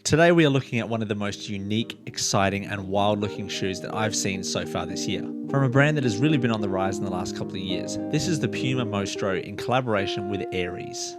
Today we are looking at one of the most unique, exciting and wild looking shoes that I've seen so far this year. From a brand that has really been on the rise in the last couple of years, this is the Puma Mostro in collaboration with Aries.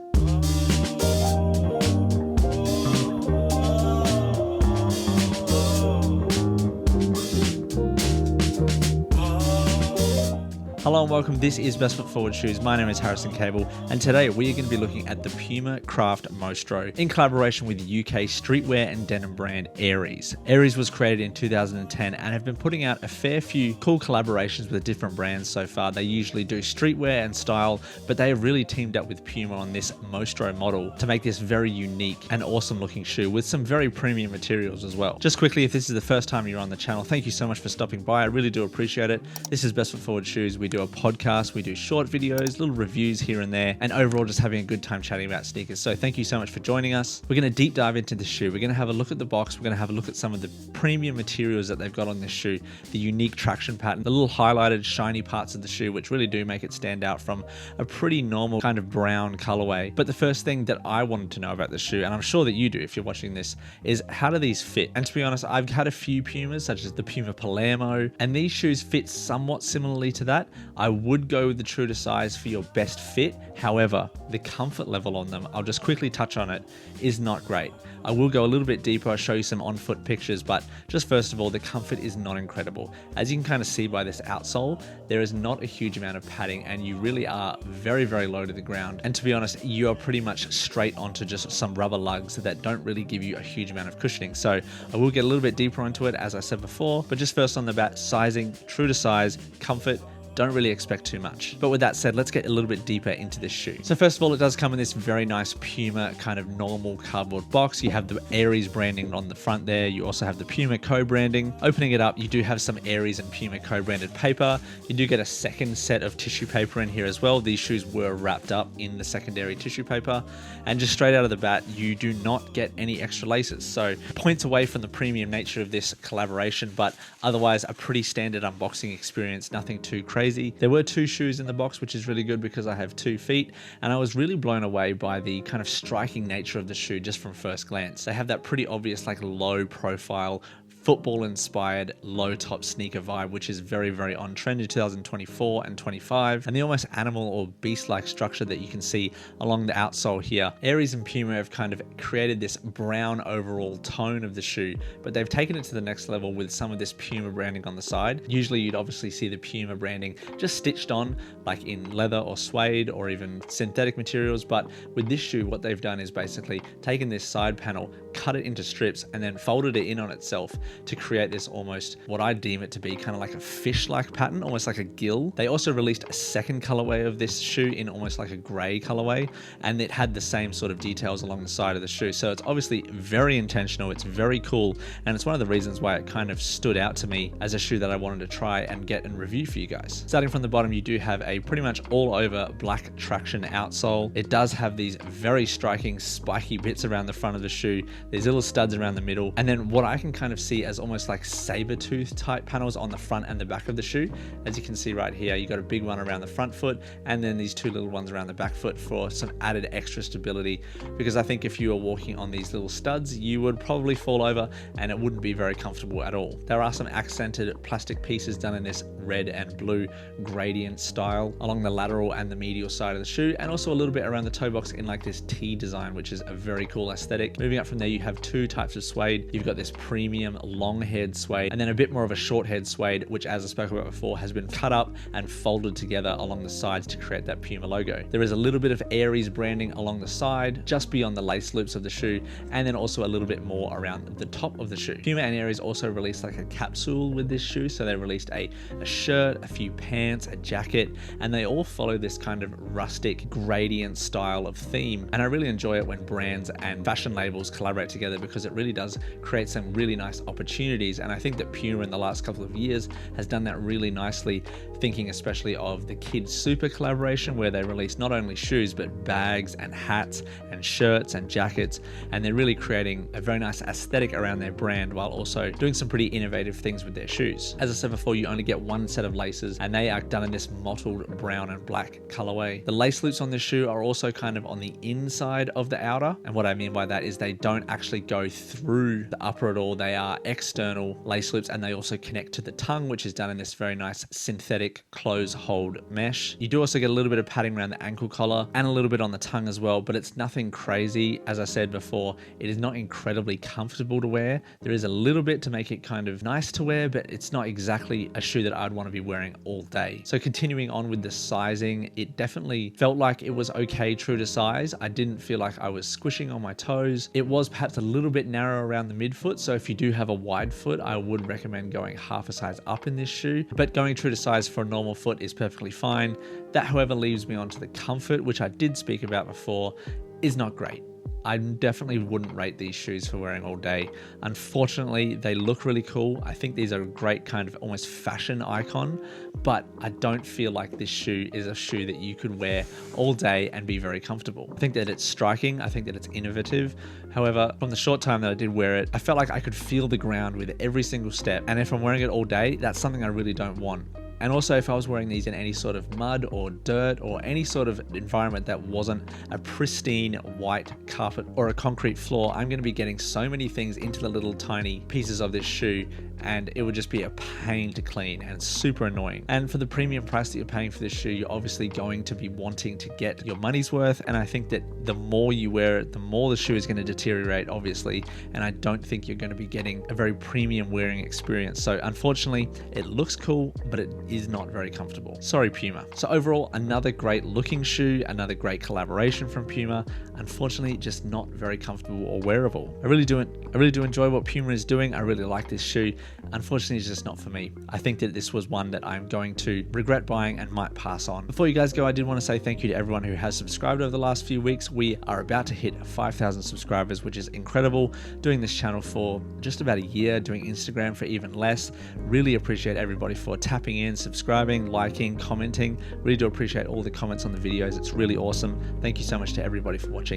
Hello and welcome, this is Best Foot Forward Shoes. My name is Harrison Cable and today we are going to be looking at the Puma Craft Mostro in collaboration with the UK streetwear and denim brand Aries. Aries was created in 2010 and have been putting out a fair few cool collaborations with different brands so far. They usually do streetwear and style, but they have really teamed up with Puma on this Mostro model to make this very unique and awesome looking shoe with some very premium materials as well. Just quickly, if this is the first time you're on the channel, thank you so much for stopping by. I really do appreciate it. This is Best Foot Forward Shoes. We do a podcast, we do short videos, little reviews here and there, and overall just having a good time chatting about sneakers. So thank you so much for joining us. We're going to deep dive into the shoe. We're going to have a look at the box. We're going to have a look at some of the premium materials that they've got on this shoe, the unique traction pattern, the little highlighted shiny parts of the shoe, which really do make it stand out from a pretty normal kind of brown colorway. But the first thing that I wanted to know about the shoe, and I'm sure that you do if you're watching this, is how do these fit? And to be honest, I've had a few Pumas, such as the Puma Palermo, and these shoes fit somewhat similarly to that. I would go with the true to size for your best fit. However, the comfort level on them, I'll just quickly touch on it, is not great. I will go a little bit deeper. I'll show you some on-foot pictures, but just first of all, the comfort is not incredible. As you can kind of see by this outsole, there is not a huge amount of padding and you really are very, very low to the ground. And to be honest, you are pretty much straight onto just some rubber lugs that don't really give you a huge amount of cushioning. So I will get a little bit deeper into it, as I said before, but just first on the bat, sizing, true to size, comfort, don't really expect too much. But with that said, let's get a little bit deeper into this shoe. So first of all, it does come in this very nice Puma kind of normal cardboard box. You have the Aries branding on the front there. You also have the Puma co-branding. Opening it up, you do have some Aries and Puma co-branded paper. You do get a second set of tissue paper in here as well. These shoes were wrapped up in the secondary tissue paper. And just straight out of the bat, you do not get any extra laces. So points away from the premium nature of this collaboration, but otherwise a pretty standard unboxing experience, nothing too crazy. There were two shoes in the box, which is really good because I have 2 feet, and I was really blown away by the kind of striking nature of the shoe just from first glance. They have that pretty obvious like low profile, football inspired low top sneaker vibe, which is very, very on trend in 2024 and 25, and the almost animal or beast like structure that you can see along the outsole here. Aries and Puma have kind of created this brown overall tone of the shoe, but they've taken it to the next level with some of this Puma branding on the side. Usually you'd obviously see the Puma branding just stitched on like in leather or suede or even synthetic materials, but with this shoe what they've done is basically taken this side panel, cut it into strips and then folded it in on itself to create this almost what I deem it to be kind of like a fish-like pattern, almost like a gill. They also released a second colorway of this shoe in almost like a gray colorway, and it had the same sort of details along the side of the shoe. So it's obviously very intentional, it's very cool, and it's one of the reasons why it kind of stood out to me as a shoe that I wanted to try and get and review for you guys. Starting from the bottom, you do have a pretty much all over black traction outsole. It does have these very striking spiky bits around the front of the shoe, these little studs around the middle, and then what I can kind of see as almost like saber tooth type panels on the front and the back of the shoe. As you can see right here, you got a big one around the front foot and then these 2 little ones around the back foot for some added extra stability, because I think if you are walking on these little studs, you would probably fall over and it wouldn't be very comfortable at all. There are some accented plastic pieces done in this red and blue gradient style along the lateral and the medial side of the shoe, and also a little bit around the toe box in like this T design, which is a very cool aesthetic. Moving up from there, you have 2 types of suede. You've got this premium long haired suede and then a bit more of a short haired suede, which, as I spoke about before, has been cut up and folded together along the sides to create that Puma logo. There is a little bit of Aries branding along the side, just beyond the lace loops of the shoe, and then also a little bit more around the top of the shoe. Puma and Aries also released like a capsule with this shoe, so they released a shirt, a few pants, a jacket, and they all follow this kind of rustic gradient style of theme. And I really enjoy it when brands and fashion labels collaborate together, because it really does create some really nice opportunities opportunities. And I think that Puma in the last couple of years has done that really nicely, thinking especially of the Kids Super collaboration, where they release not only shoes, but bags and hats and shirts and jackets. And they're really creating a very nice aesthetic around their brand while also doing some pretty innovative things with their shoes. As I said before, you only get one set of laces and they are done in this mottled brown and black colorway. The lace loops on this shoe are also kind of on the inside of the outer. And what I mean by that is they don't actually go through the upper at all. They are external lace loops, and they also connect to the tongue, which is done in this very nice synthetic close hold mesh. You do also get a little bit of padding around the ankle collar and a little bit on the tongue as well, but it's nothing crazy. As I said before, it is not incredibly comfortable to wear. There is a little bit to make it kind of nice to wear, but it's not exactly a shoe that I'd want to be wearing all day. So continuing on with the sizing, it definitely felt like it was okay, true to size. I didn't feel like I was squishing on my toes. It was perhaps a little bit narrow around the midfoot, so if you do have a wide foot, I would recommend going half a size up in this shoe, but going true to size for a normal foot is perfectly fine. That, however, leaves me onto the comfort, which I did speak about before, is not great. I definitely wouldn't rate these shoes for wearing all day. Unfortunately, they look really cool. I think these are a great kind of almost fashion icon, but I don't feel like this shoe is a shoe that you could wear all day and be very comfortable. I think that it's striking. I think that it's innovative. However, from the short time that I did wear it, I felt like I could feel the ground with every single step. And if I'm wearing it all day, that's something I really don't want. And also, if I was wearing these in any sort of mud or dirt or any sort of environment that wasn't a pristine white carpet or a concrete floor, I'm going to be getting so many things into the little tiny pieces of this shoe, and it would just be a pain to clean and super annoying. And for the premium price that you're paying for this shoe, you're obviously going to be wanting to get your money's worth. And I think that the more you wear it, the more the shoe is going to deteriorate, obviously. And I don't think you're going to be getting a very premium wearing experience. So unfortunately, it looks cool, but it is not very comfortable. Sorry, Puma. So overall, another great looking shoe, another great collaboration from Puma. Unfortunately, just not very comfortable or wearable. I really do enjoy what Puma is doing. I really like this shoe. Unfortunately, it's just not for me. I think that this was one that I'm going to regret buying and might pass on. Before you guys go, I did want to say thank you to everyone who has subscribed over the last few weeks. We are about to hit 5,000 subscribers, which is incredible. Doing this channel for just about a year, doing Instagram for even less. Really appreciate everybody for tapping in, subscribing, liking, commenting. Really do appreciate all the comments on the videos. It's really awesome. Thank you so much to everybody for watching.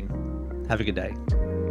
Have a good day.